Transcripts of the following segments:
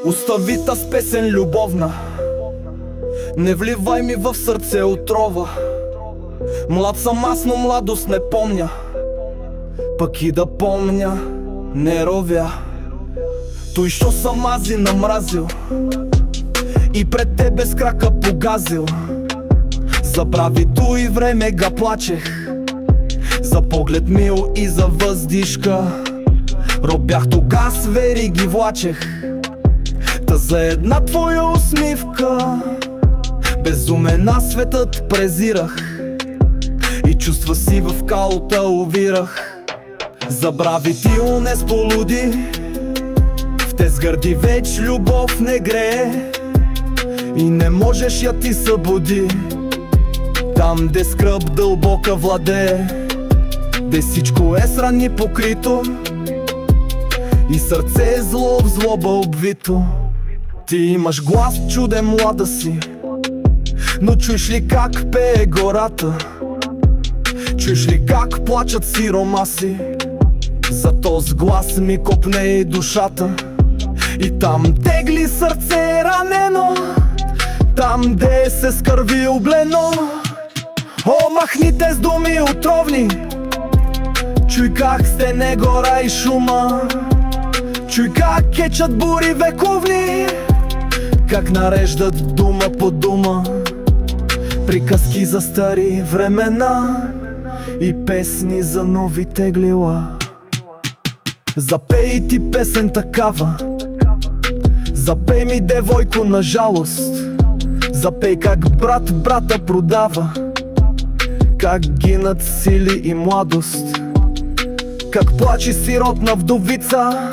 Остави с песен любовна, не вливай ми в сърце отрова. Млад съм аз, но младост не помня, пък и да помня не ровя. Той шо съм аз и намразил и пред тебе с крака погазил. Забрави той време га плачех, за поглед мил и за въздишка. Робях тогас вериги влачех, та за една твоя усмивка. Безумен на светът презирах и чувства си в калота увирах. Забрави ти унес полуди, в те сгърди веч любов не грее и не можеш я ти събуди. Там де скръб дълбока владее, де всичко е с рани покрито и сърце е зло в злоба обвито. Ти имаш глас чуден, млада си, но чуеш ли как пее гората? Чуеш ли как плачат сиромаси? За този глас ми копне и душата, и там тегли сърце ранено, там де се скърви облено. О, махните с думи отровни, чуй как стене гора и шума. Чуй как кечат бури вековни, как нареждат дума по дума. Приказки за стари времена и песни за нови теглила. Запей ти песен такава, запей ми, девойко, на жалост. Запей как брат брата продава, как гинат сили и младост, как плаче сиротна вдовица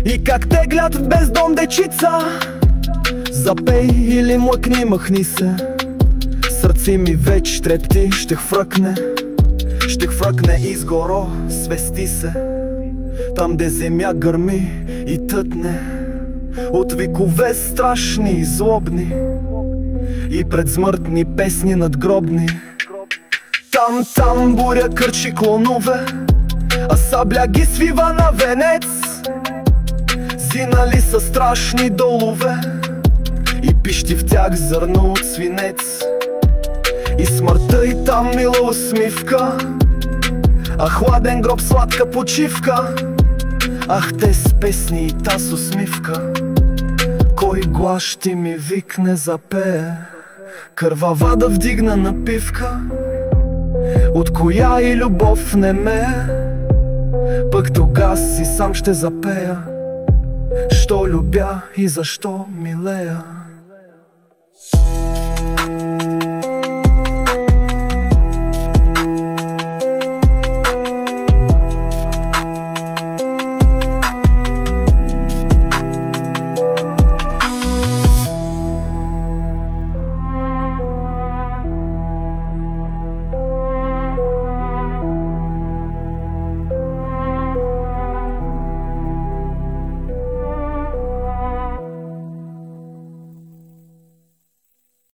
и как теглят без дом дечица. Запей или млъкни, махни се, сърце ми вече трепти, ще хвръкне изгоро, свести се. Там де земя гърми и тътне от викове страшни и злобни и предсмъртни песни надгробни. Там буря кърчи клонове, а сабля ги свива на венец. Зинали са страшни долове и пищи в тях зърно от свинец. И смъртта и там мила усмивка, а хладен гроб сладка почивка. Ах, те с песни и таз усмивка, кой глас ще ми викне запее? Кървава да вдигна напивка, от коя и любов не ме, пък тогас си сам ще запея, що любя и защо милея.